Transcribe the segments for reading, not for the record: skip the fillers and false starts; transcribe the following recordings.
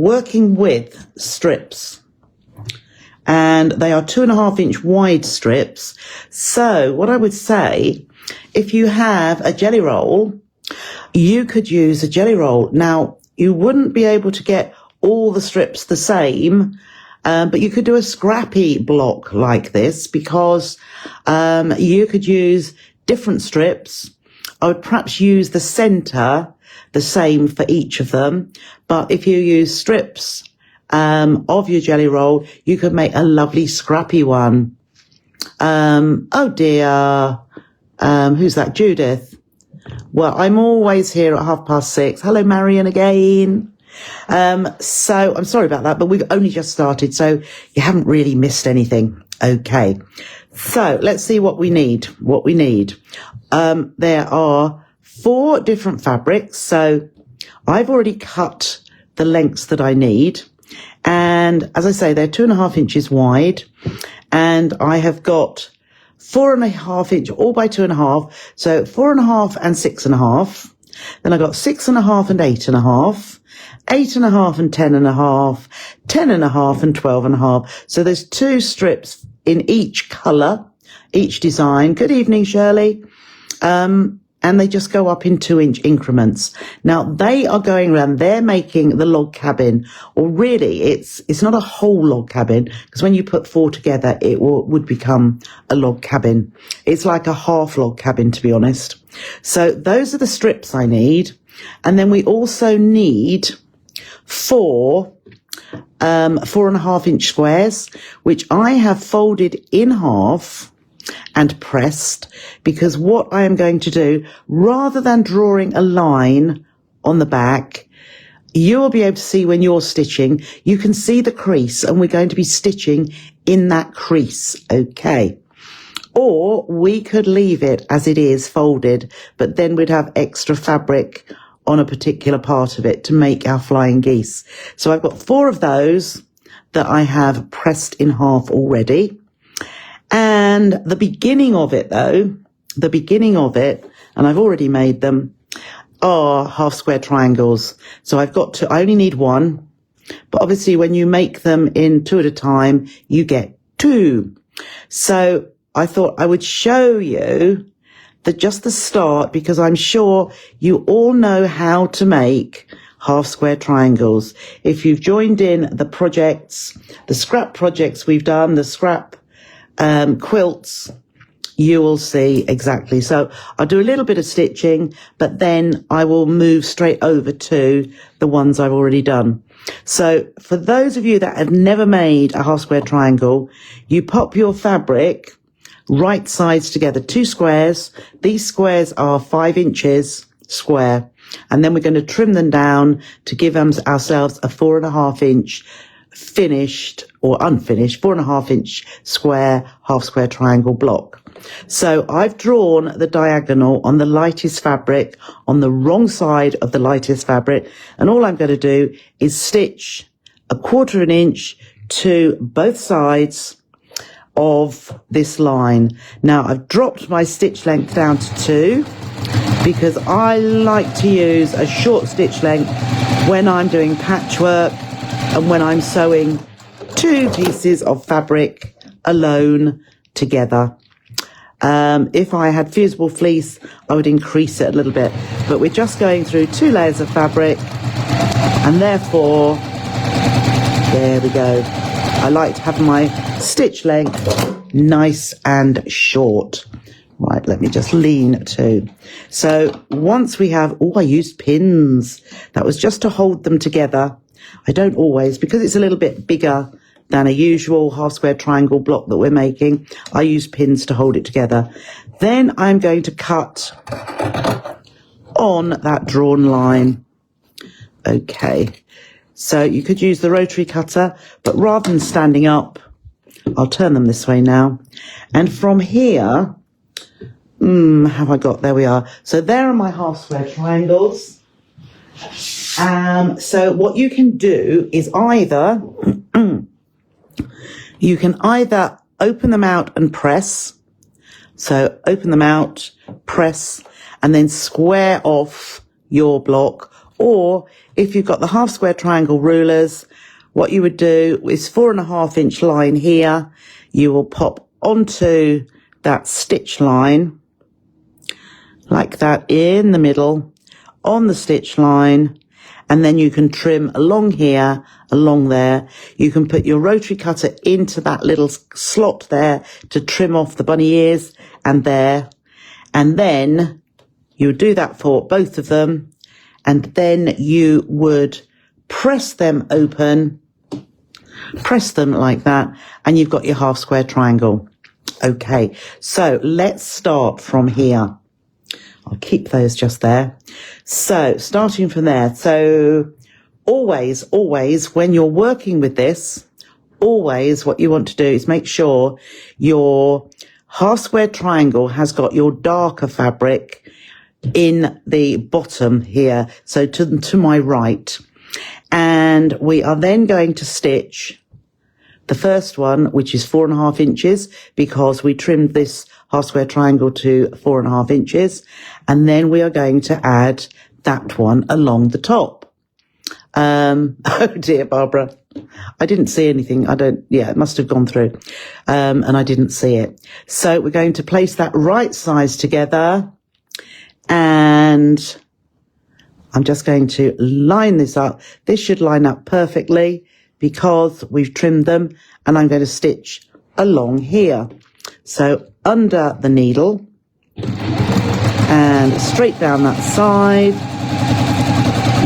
working with strips, and they are 2.5-inch wide strips. So what I would say, if you have a jelly roll, you could use a jelly roll. Now, you wouldn't be able to get all the strips the same, but you could do a scrappy block like this, because you could use different strips. I would perhaps use the center the same for each of them, but if you use strips of your jelly roll, you could make a lovely scrappy one. Oh dear, who's that? Judith. Well, I'm always here at 6:30. Hello, Marion, again. So I'm sorry about that, but we've only just started, so you haven't really missed anything. Okay. So let's see what we need. There are 4 different fabrics. So I've already cut the lengths that I need. And as I say, they're 2.5 inches wide, and I have got 4.5 inch all by 2.5. So 4.5 and 6.5. Then I got 6.5 and 8.5, 8.5 and 10.5, 10.5 and 12.5. So there's 2 strips in each colour, each design. Good evening, Shirley. And they just go up in 2-inch increments. Now they are going around, they're making the log cabin, or really it's not a whole log cabin, because when you put 4 together, it would become a log cabin. It's like a half log cabin, to be honest. So those are the strips I need. And then we also need 4 4.5-inch squares, which I have folded in half and pressed, because what I am going to do, rather than drawing a line on the back, you will be able to see when you're stitching, you can see the crease, and we're going to be stitching in that crease, okay? Or we could leave it as it is folded, but then we'd have extra fabric on a particular part of it to make our flying geese. So I've got 4 of those that I have pressed in half already. And the beginning of it, and I've already made them, are half square triangles. So I only need 1, but obviously when you make them in 2 at a time, you get 2. So I thought I would show you just the start, because I'm sure you all know how to make half square triangles. If you've joined in the projects, the scrap projects we've done, the scrap quilts, you will see exactly. So I'll do a little bit of stitching, but then I will move straight over to the ones I've already done. So for those of you that have never made a half square triangle, you pop your fabric right sides together, 2 squares. These squares are 5 inches square, and then we're going to trim them down to give ourselves a 4.5-inch finished or unfinished 4.5-inch square half square triangle block. So I've drawn the diagonal on the lightest fabric on the wrong side of the lightest fabric, and all I'm going to do is stitch 1/4 inch to both sides of this line. Now I've dropped my stitch length down to 2, because I like to use a short stitch length when I'm doing patchwork and when I'm sewing 2 pieces of fabric alone together. If I had fusible fleece, I would increase it a little bit, but we're just going through 2 layers of fabric, and therefore, there we go. I like to have my stitch length nice and short. Right, let me just lean to. So once we have, I used pins. That was just to hold them together. I don't always, because it's a little bit bigger than a usual half square triangle block that we're making, I use pins to hold it together. Then I'm going to cut on that drawn line. Okay, so you could use the rotary cutter, but rather than standing up, I'll turn them this way now. And from here, have I got, there we are. So there are my half square triangles. So what you can do is either, you can either open them out and press. So open them out, press, and then square off your block, Or if you've got the half square triangle rulers, what you would do is 4.5 inch line here. You will pop onto that stitch line like that in the middle on the stitch line, and then you can trim along here, along there. You can put your rotary cutter into that little slot there to trim off the bunny ears and there. And then you would do that for both of them. And then you would press them open, press them like that, and you've got your half square triangle. Okay, so let's start from here. I'll keep those just there. So starting from there. So always, when you're working with this, always what you want to do is make sure your half square triangle has got your darker fabric in the bottom here. So to my right. And we are then going to stitch the first one, which is 4.5 inches, because we trimmed this half square triangle to 4.5 inches. And then we are going to add that one along the top. Oh dear, Barbara. I didn't see anything. It must have gone through. And I didn't see it. So we're going to place that right size together. And I'm just going to line this up. This should line up perfectly because we've trimmed them, and I'm going to stitch along here. So under the needle and straight down that side.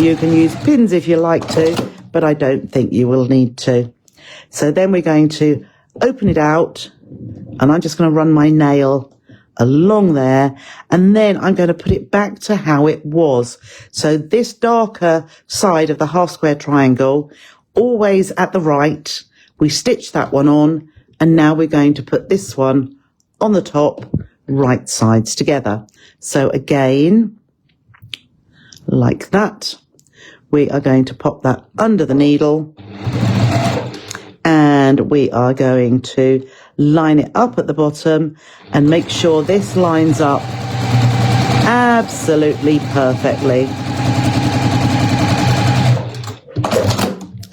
You can use pins if you like to, but I don't think you will need to. So then we're going to open it out, and I'm just going to run my nail along there, and then I'm going to put it back to how it was. So this darker side of the half square triangle, always at the right, we stitch that one on, and now we're going to put this one on the top, right sides together. So again, like that, we are going to pop that under the needle, and we are going to line it up at the bottom and make sure this lines up absolutely perfectly.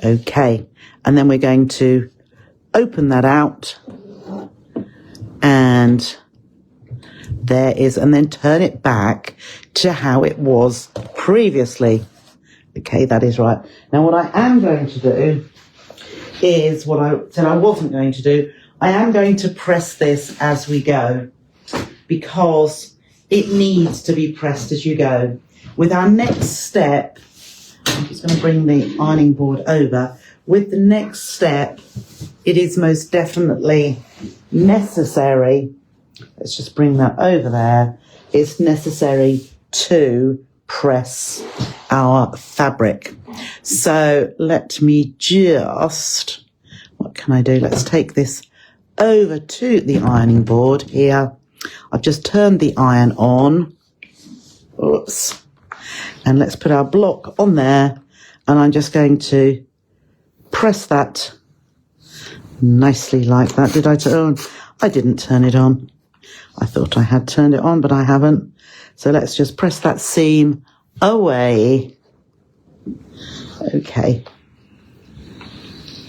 Okay, and then we're going to open that out, and there is, and then turn it back to how it was previously. Okay, that is right. Now what I am going to do is what I said I wasn't going to do. I am going to press this as we go, because it needs to be pressed as you go. With our next step, I'm just going to bring the ironing board over. With the next step, it is most definitely necessary. Let's just bring that over there. It's necessary to press our fabric. So let me just, what can I do? Let's take this over to the ironing board here. I've just turned the iron on. Oops. And let's put our block on there, and I'm just going to press that nicely like that. Did I turn? I didn't turn it on. I thought I had turned it on, but I haven't. So let's just press that seam away. Okay.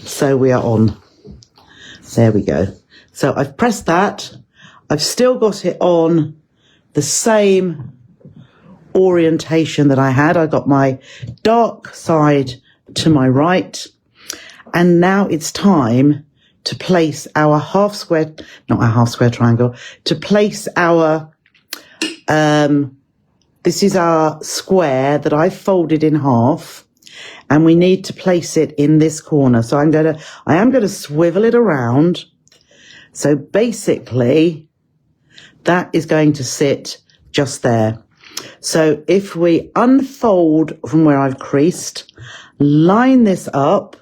So we are on. There we go. So I've pressed that. I've still got it on the same orientation that I had. I got my dark side to my right, and now it's time to place our half square, not our half square triangle, to place our this is our square that I folded in half, and we need to place it in this corner. So I am going to swivel it around. So basically that is going to sit just there. So if we unfold from where I've creased, line this up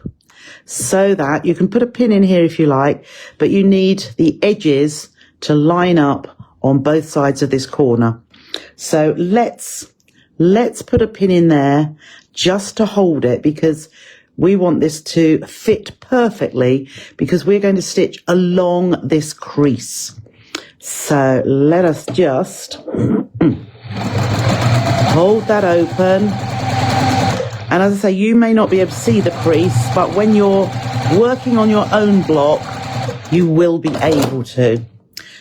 so that you can put a pin in here if you like, but you need the edges to line up on both sides of this corner. So let's put a pin in there just to hold it, because we want this to fit perfectly, because we're going to stitch along this crease. So let us just hold that open, And as I say, you may not be able to see the crease, but when you're working on your own block, you will be able to.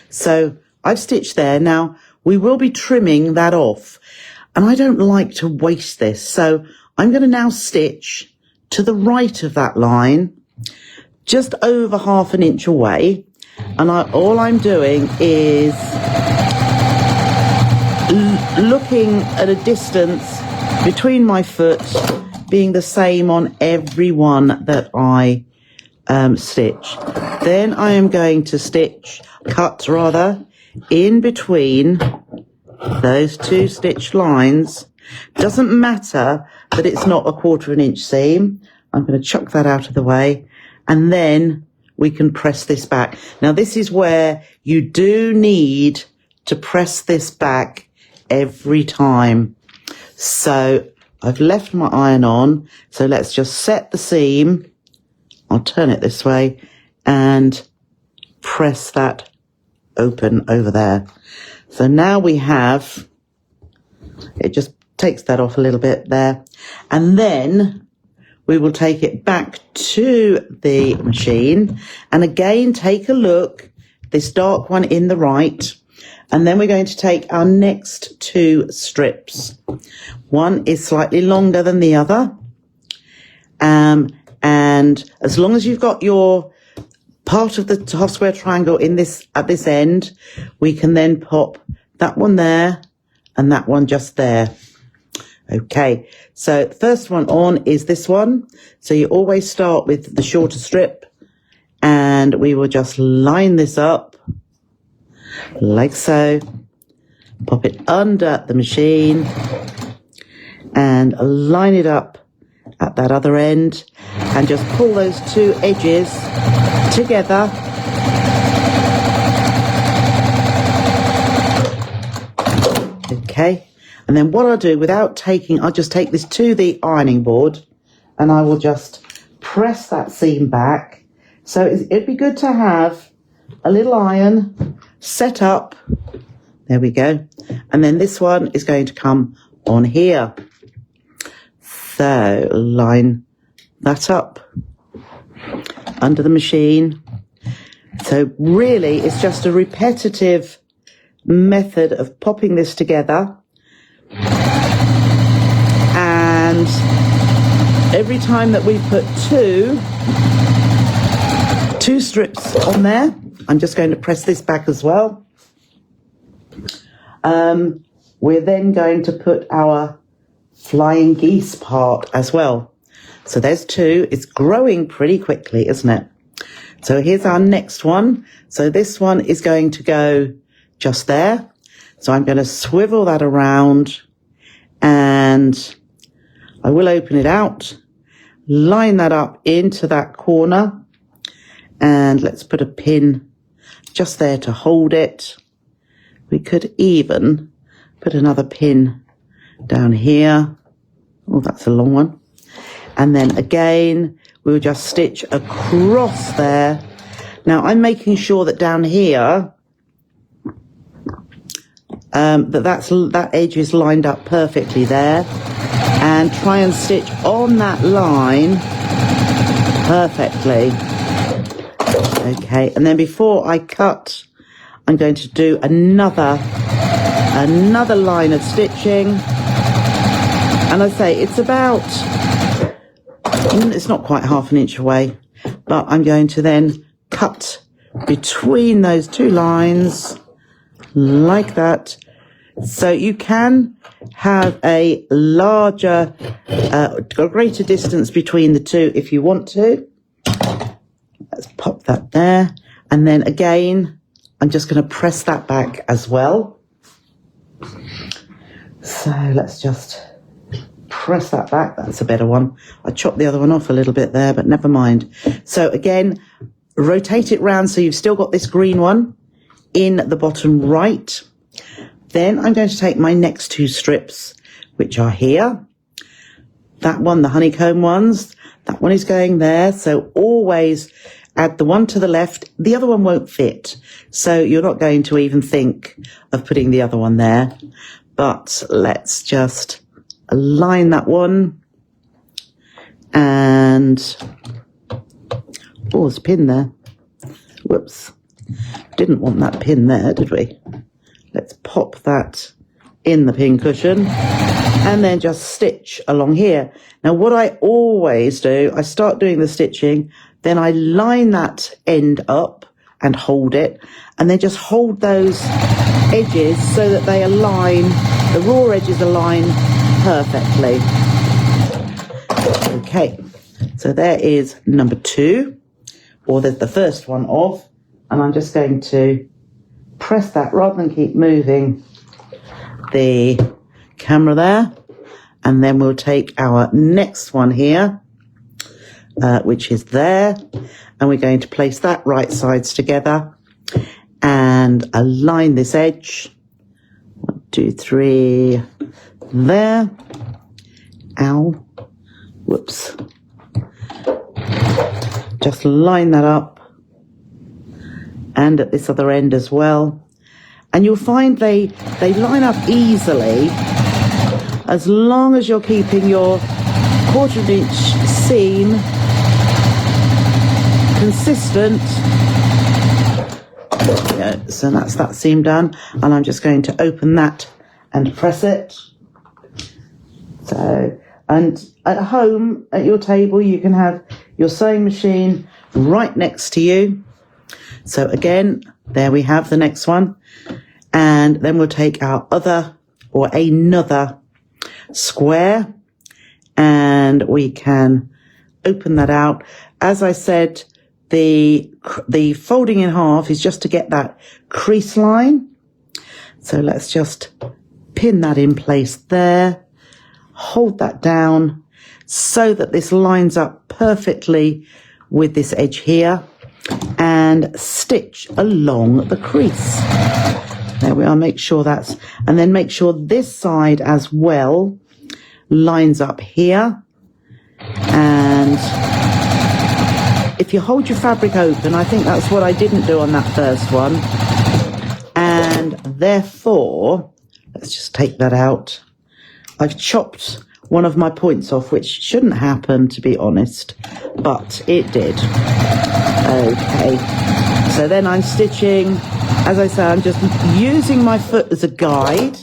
So I've stitched there. Now we will be trimming that off, and I don't like to waste this. So I'm going to now stitch to the right of that line, just over 1/2 inch away. And all I'm doing is looking at a distance between my foot being the same on every one that I stitch. Then I am going to cut in between those 2 stitch lines. Doesn't matter that it's not a 1/4 inch seam. I'm going to chuck that out of the way, and then we can press this back. Now this is where you do need to press this back every time. So I've left my iron on, so let's just set the seam. I'll turn it this way and press that open over there. So now we have, it just takes that off a little bit there, and then we will take it back to the machine, and again take a look, this dark one in the right, and then we're going to take our next 2 strips. One is slightly longer than the other, and as long as you've got your part of the half square triangle in this at this end, we can then pop that one there and that one just there. Okay, so the first one on is this one. So you always start with the shorter strip, and we will just line this up like so, pop it under the machine and line it up at that other end, and just pull those 2 edges together. Okay. And then what I'll do, I'll just take this to the ironing board, and I will just press that seam back. So it'd be good to have a little iron set up. There we go. And then this one is going to come on here. So line that up under the machine. So really it's just a repetitive method of popping this together. And every time that we put two strips on there, I'm just going to press this back as well. We're then going to put our flying geese part as well. So there's 2. It's growing pretty quickly, isn't it? So here's our next one. So this one is going to go just there. So I'm going to swivel that around, and I will open it out, line that up into that corner, and let's put a pin just there to hold it. We could even put another pin down here. Oh, that's a long one. And then again, we'll just stitch across there. Now I'm making sure that down here, that edge is lined up perfectly there, and try and stitch on that line perfectly. Okay, and then before I cut, I'm going to do another line of stitching. And I say it's not quite 1/2 inch away, but I'm going to then cut between those 2 lines like that. So you can have a larger, greater distance between the 2 if you want to. Let's pop that there. And then again, I'm just going to press that back as well. So let's just press that back. That's a better one. I chopped the other one off a little bit there, but never mind. So again, rotate it round so you've still got this green one in the bottom right. Then I'm going to take my next 2 strips, which are here. That one, the honeycomb ones, that one is going there. So always add the one to the left. The other one won't fit, so you're not going to even think of putting the other one there. But let's just align that one And, oh, there's a pin there. Whoops. Didn't want that pin there, did we? Let's pop that in the pin cushion and then just stitch along here. Now, what I always do, I start doing the stitching, then I line that end up and hold it, and then just hold those edges so that they align, the raw edges align perfectly. Okay, so there is number 2, or there's the first one off, and I'm just going to press that rather than keep moving the camera there, and then we'll take our next one here, which is there, and we're going to place that right sides together and align this edge. 1, 2, 3, there. Ow. Whoops. Just line that up, and at this other end as well. And you'll find they line up easily as long as you're keeping your 1/4 inch seam consistent. Yeah, so that's that seam done, and I'm just going to open that and press it. So, and at home at your table you can have your sewing machine right next to you. So again, there we have the next one. And then we'll take our other or another square, and we can open that out. As I said, the folding in half is just to get that crease line. So let's just pin that in place there, hold that down so that this lines up perfectly with this edge here, and stitch along the crease. There we are, make sure that's, and then make sure this side as well lines up here. And if you hold your fabric open, I think that's what I didn't do on that first one. And therefore, let's just take that out. I've chopped one of my points off, which shouldn't happen, to be honest, but it did. Okay, so then I'm stitching, as I say, I'm just using my foot as a guide,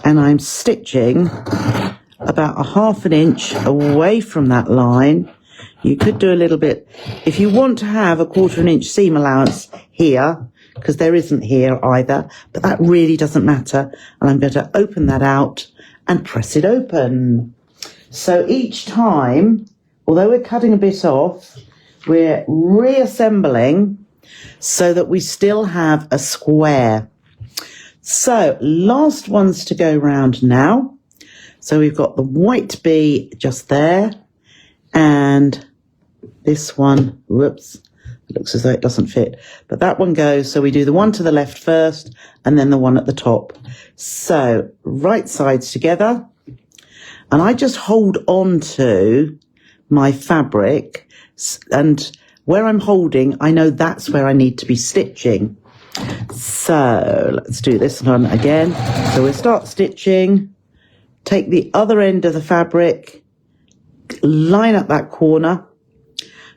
and I'm stitching about 1/2 inch away from that line. You could do a little bit, if you want to have a 1/4 inch seam allowance here, because there isn't here either, but that really doesn't matter. And I'm going to open that out and press it open. So each time, although we're cutting a bit off, we're reassembling so that we still have a square. So last ones to go round now. So we've got the white bee just there, and this one, whoops, it looks as though it doesn't fit, but that one goes, so we do the one to the left first and then the one at the top. So right sides together, and I just hold on to my fabric, and where I'm holding, I know that's where I need to be stitching. So let's do this one again. So we'll start stitching, take the other end of the fabric, line up that corner,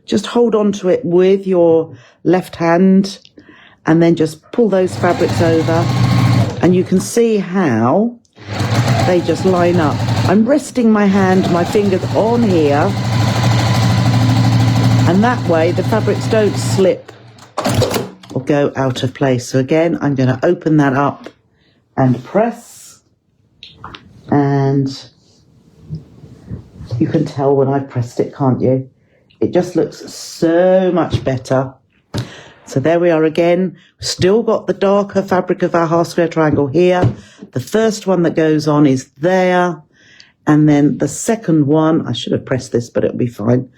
just hold on to it with your left hand, and then just pull those fabrics over, and you can see how they just line up. I'm resting my hand, my fingers on here, and that way the fabrics don't slip or go out of place. So again, I'm going to open that up and press, and you can tell when I've pressed it, can't you? It just looks so much better. So there we are again. Still got the darker fabric of our half square triangle here. The first one that goes on is there. And then the second one, I should have pressed this, but it'll be fine.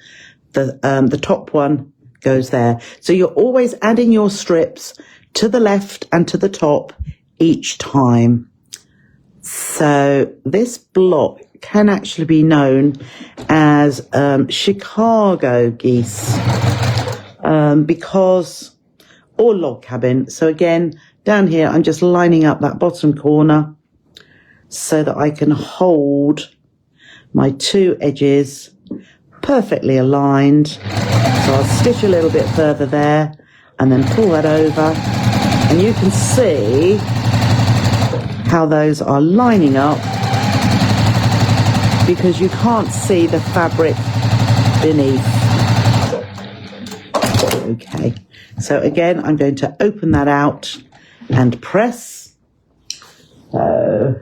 The top one goes there. So you're always adding your strips to the left and to the top each time. So this block can actually be known as Chicago geese, because, or log cabin. So again, down here, I'm just lining up that bottom corner so that I can hold my two edges perfectly aligned. So I'll stitch a little bit further there and then pull that over, and you can see how those are lining up because you can't see the fabric beneath. Okay, so again, I'm going to open that out and press. So,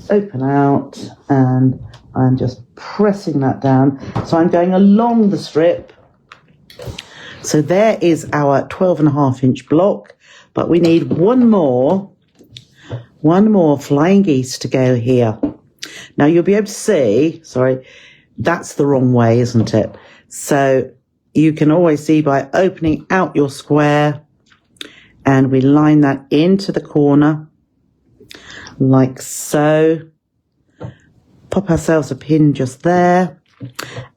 open out, and I'm just pressing that down. So I'm going along the strip. So there is our 12.5-inch block, but we need one more flying geese to go here. Now you'll be able to see, sorry, that's the wrong way, isn't it? So you can always see by opening out your square, and we line that into the corner like so. Pop ourselves a pin just there,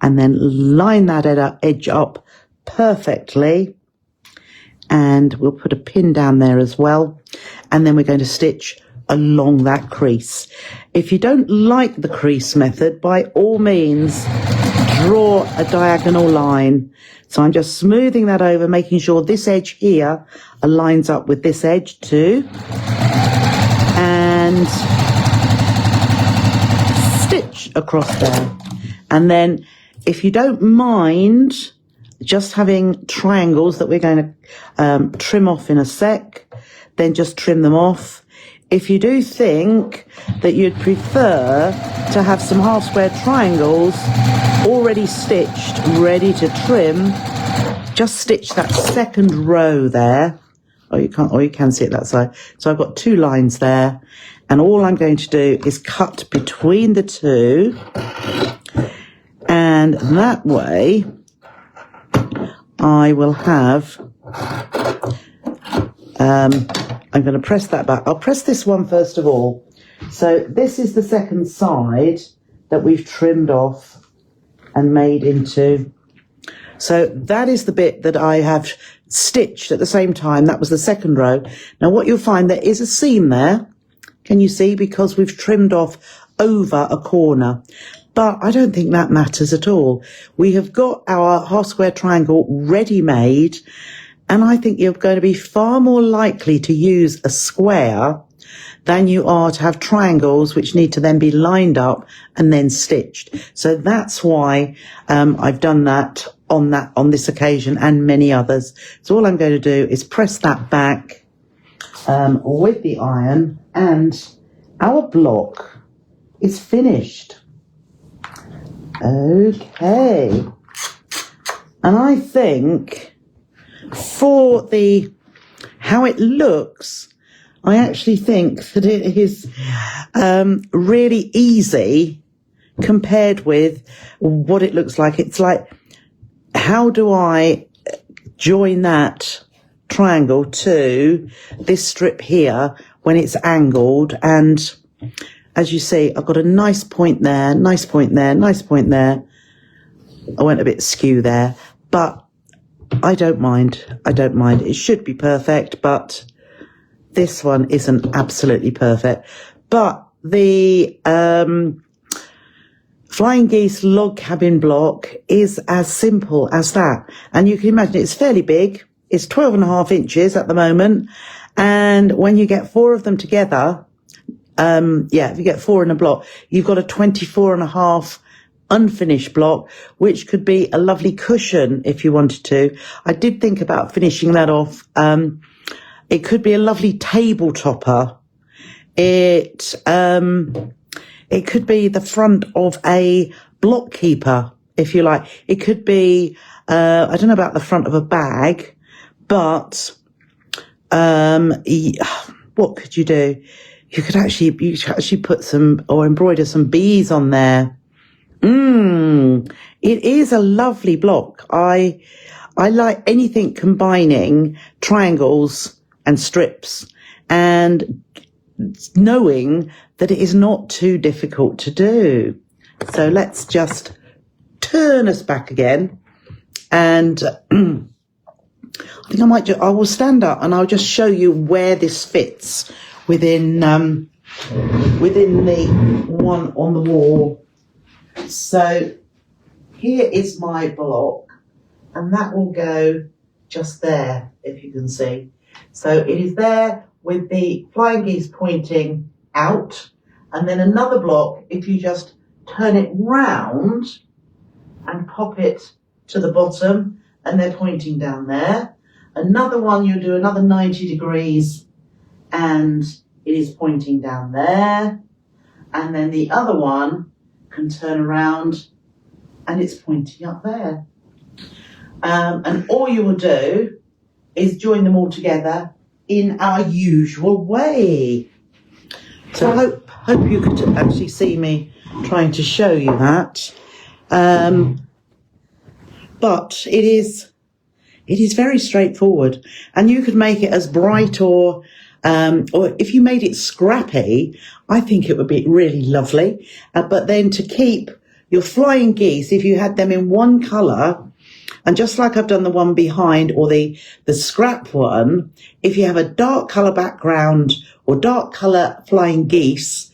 and then line that edge up perfectly, and we'll put a pin down there as well, and then we're going to stitch along that crease. If you don't like the crease method, by all means draw a diagonal line. So I'm just smoothing that over, making sure this edge here aligns up with this edge too, and stitch across there. And then if you don't mind just having triangles that we're going to trim off in a sec, then just trim them off. If you do think that you'd prefer to have some half square triangles already stitched, ready to trim, just stitch that second row there. Or you can see it that side. So I've got two lines there, and all I'm going to do is cut between the two, and that way I will have, I'm going to press that back. I'll press this one first of all. So this is the second side that we've trimmed off and made into. So that is the bit that I have stitched at the same time. That was the second row. Now what you'll find, there is a seam there. Can you see? Because we've trimmed off over a corner. But I don't think that matters at all. We have got our half square triangle ready made, and I think you're going to be far more likely to use a square than you are to have triangles which need to then be lined up and then stitched. So that's why I've done that on this occasion and many others. So all I'm going to do is press that back with the iron, and our block is finished. Okay. And I think for how it looks, I actually think that it is really easy compared with what it looks like. It's like, how do I join that triangle to this strip here when it's angled? And as you see, I've got a nice point there, nice point there, nice point there. I went a bit skew there, but I don't mind. I don't mind. It should be perfect, but this one isn't absolutely perfect. But the Flying Geese log cabin block is as simple as that. And you can imagine it's fairly big. It's 12.5 inches at the moment. And when you get 4 of them together, if you get 4 in a block, you've got a 24.5 unfinished block, which could be a lovely cushion if you wanted to. I did think about finishing that off. It could be a lovely table topper. It could be the front of a block keeper, if you like. It could be, I don't know about the front of a bag, but what could you do? You could actually put some, or embroider some bees on there. It is a lovely block. I like anything combining triangles and strips, and knowing that it is not too difficult to do. So let's just turn us back again, and I think I will stand up and I'll just show you where this fits within within the one on the wall. So here is my block, and that will go just there, if you can see. So it is there with the flying geese pointing out, and then another block, if you just turn it round and pop it to the bottom, and they're pointing down there. Another one, you do another 90 degrees, and it is pointing down there. And then the other one can turn around, and it's pointing up there. And all you will do is join them all together in our usual way. So I hope you could actually see me trying to show you that. But it is very straightforward, and you could make it as bright or if you made it scrappy, I think it would be really lovely. But then to keep your flying geese, if you had them in one colour, and just like I've done the one behind or the scrap one, if you have a dark colour background or dark colour flying geese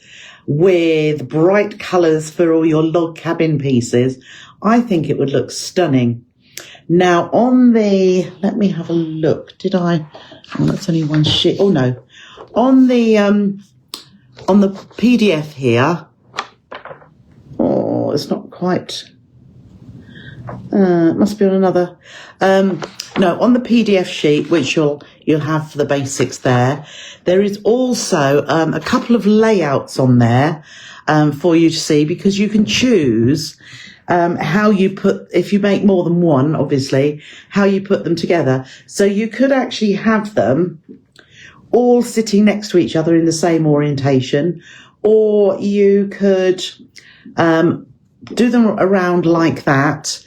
with bright colours for all your log cabin pieces, I think it would look stunning. Now on the, let me have a look. Did I? Oh, that's only one sheet. Oh no. On the PDF here. Oh, it's not quite. It must be on another. No, on the PDF sheet, which you'll have for the basics there. There is also a couple of layouts on there for you to see, because you can choose how you put, if you make more than one, obviously, how you put them together. So you could actually have them all sitting next to each other in the same orientation, or you could do them around like that,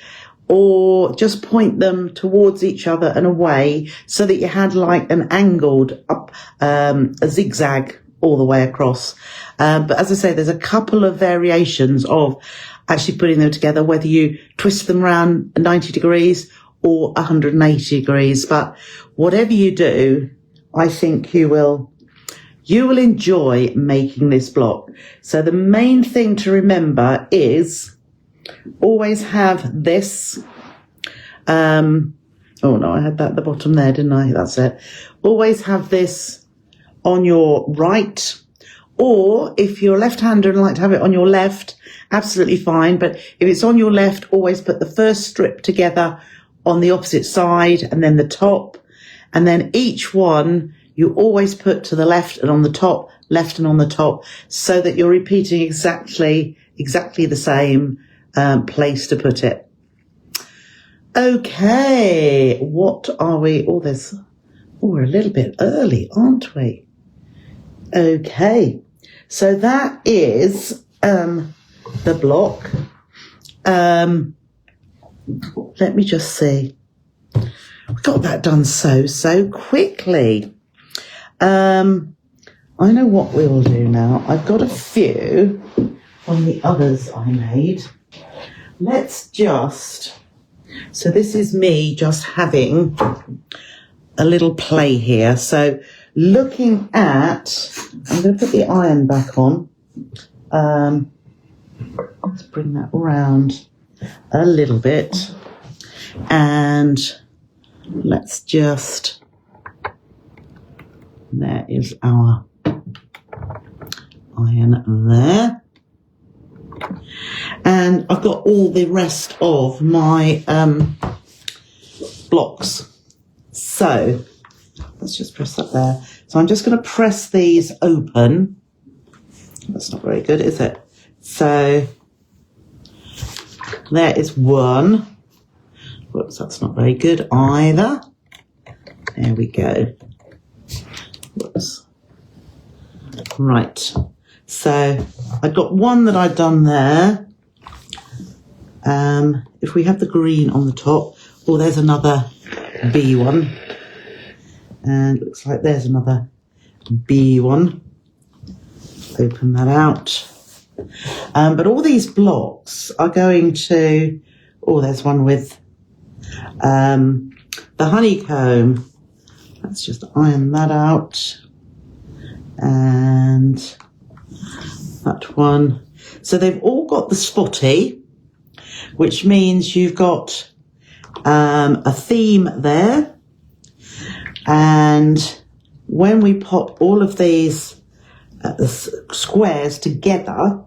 or just point them towards each other and away, so that you had like an angled up, a zigzag all the way across. But as I say, there's a couple of variations of actually putting them together, whether you twist them around 90 degrees or 180 degrees. But whatever you do, I think you will enjoy making this block. So the main thing to remember is always have this. Oh no, I had that at the bottom there, didn't I? That's it. Always have this on your right, or if you're left-hander and like to have it on your left, absolutely fine. But if it's on your left, always put the first strip together on the opposite side, and then the top, and then each one you always put to the left and on the top, left and on the top, so that you're repeating exactly the same place to put it. Okay, what are we? Oh, we're a little bit early, aren't we? Okay, so that is the block. Let me just see. We got that done so quickly. I know what we'll do now. I've got a few on the others I made. Let's just, so this is me just having a little play here. So looking at, I'm going to put the iron back on. Let's bring that round a little bit. And let's just, there is our iron there. And I've got all the rest of my blocks. So let's just press that there. So I'm just going to press these open. That's not very good, is it? So there is one. Whoops, that's not very good either. There we go. Whoops. Right. So I've got one that I've done there. If we have the green on the top, oh, there's another B one. And looks like there's another B one. Open that out. But all these blocks are going to, oh, there's one with the honeycomb. Let's just iron that out. And that one. So they've all got the spotty, which means you've got a theme there. And when we pop all of these squares together,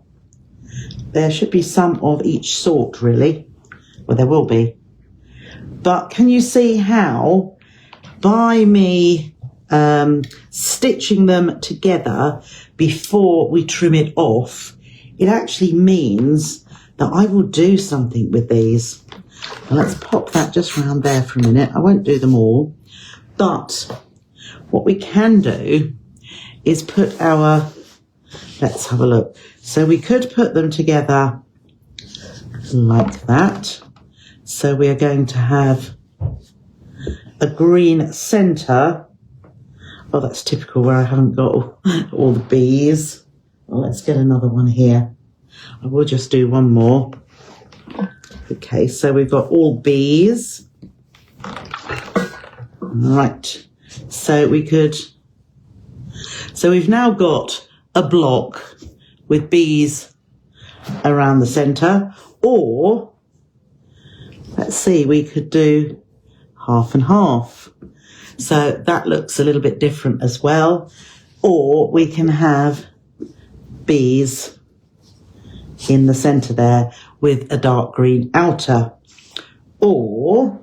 there should be some of each sort, really. Well, there will be. But can you see how by me stitching them together before we trim it off, it actually means that I will do something with these. Now let's pop that just round there for a minute. I won't do them all, but what we can do is put our, let's have a look. So we could put them together like that. So we are going to have a green centre. Oh, that's typical where I haven't got all the bees. Well, let's get another one here. I will just do one more. Okay, so we've got all bees. Right, so we've now got a block with bees around the centre, or let's see, we could do half and half. So that looks a little bit different as well. Or we can have bees in the centre there with a dark green outer. Or,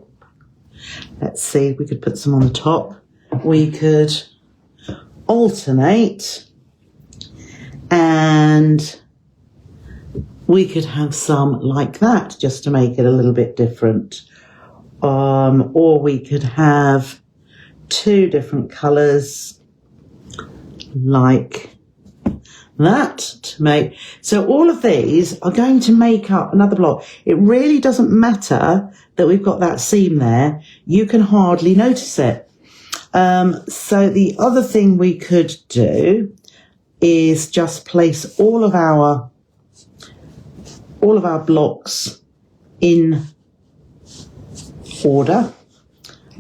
let's see, we could put some on the top. We could alternate and we could have some like that just to make it a little bit different. Or we could have two different colours like that to make. So all of these are going to make up another block. It really doesn't matter that we've got that seam there. You can hardly notice it. So the other thing we could do is just place all of our blocks in order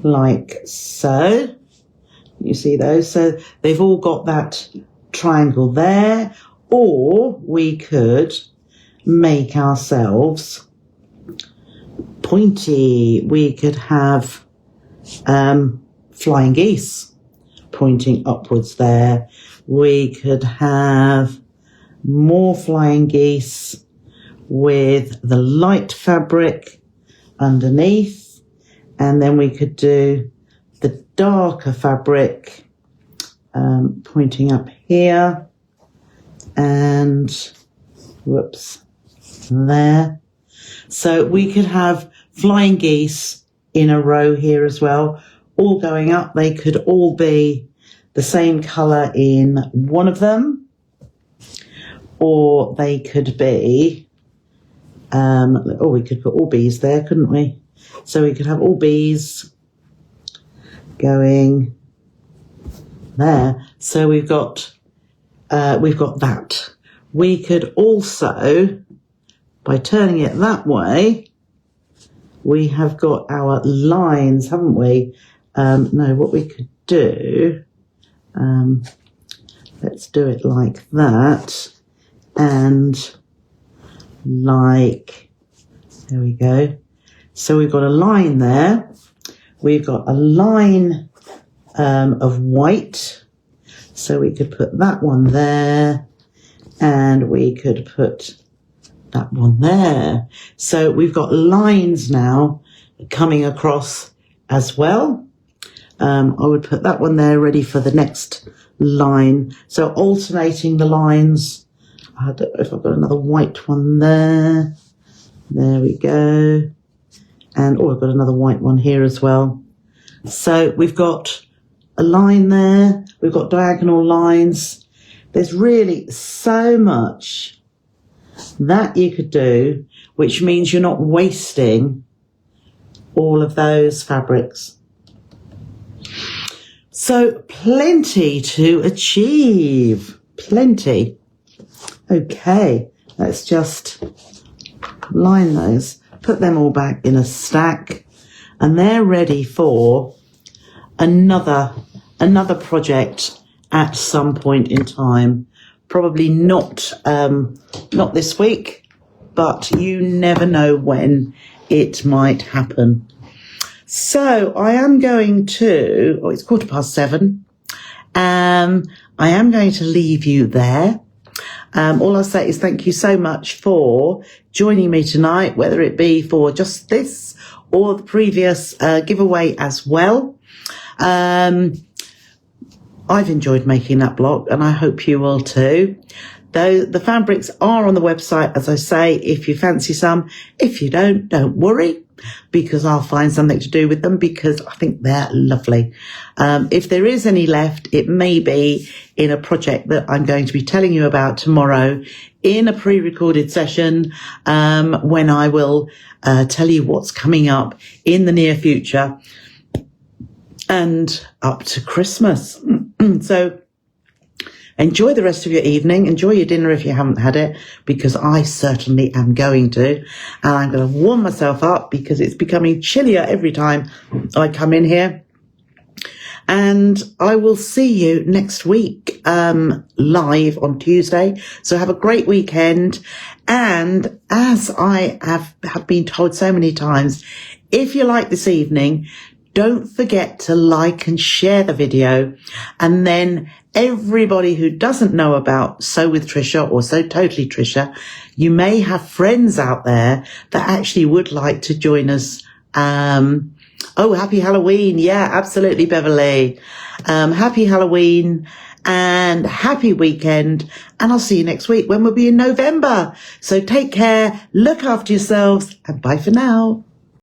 like so. You see those? So they've all got that triangle there. Or we could make ourselves pointy. We could have flying geese pointing upwards there. We could have more flying geese with the light fabric underneath. And then we could do the darker fabric pointing up here and whoops, there. So we could have flying geese in a row here as well, all going up. They could all be the same colour in one of them, or they could be, we could put all bees there, couldn't we? So we could have all bees going there. So we've got that. We could also, by turning it that way, we have got our lines, haven't we? No, what we could do, let's do it like that, and like, there we go. So we've got a line there. We've got a line of white. So we could put that one there, and we could put that one there. So we've got lines now coming across as well. I would put that one there ready for the next line. So alternating the lines. I don't know if I've got another white one there. There we go. And I've got another white one here as well. So we've got a line there. We've got diagonal lines. There's really so much that you could do, which means you're not wasting all of those fabrics. So plenty to achieve. Plenty. Okay, let's just line those, put them all back in a stack, and they're ready for another project at some point in time. Probably not this week, but you never know when it might happen. So I am going to, it's 7:15. I am going to leave you there. All I'll say is thank you so much for joining me tonight, whether it be for just this or the previous giveaway as well. I've enjoyed making that block, and I hope you will too. Though the fabrics are on the website, as I say, if you fancy some. If you don't worry, because I'll find something to do with them, because I think they're lovely. If there is any left, it may be in a project that I'm going to be telling you about tomorrow in a pre-recorded session, when I will tell you what's coming up in the near future and up to Christmas. So enjoy the rest of your evening. Enjoy your dinner if you haven't had it, because I certainly am going to. And I'm going to warm myself up because it's becoming chillier every time I come in here. And I will see you next week, live on Tuesday. So have a great weekend. And as I have been told so many times, if you like this evening, don't forget to like and share the video. And then everybody who doesn't know about Sew with Trisha or Sew Totally Trisha, you may have friends out there that actually would like to join us. Oh, happy Halloween. Yeah, absolutely, Beverly. Happy Halloween and happy weekend. And I'll see you next week when we'll be in November. So take care, look after yourselves, and bye for now.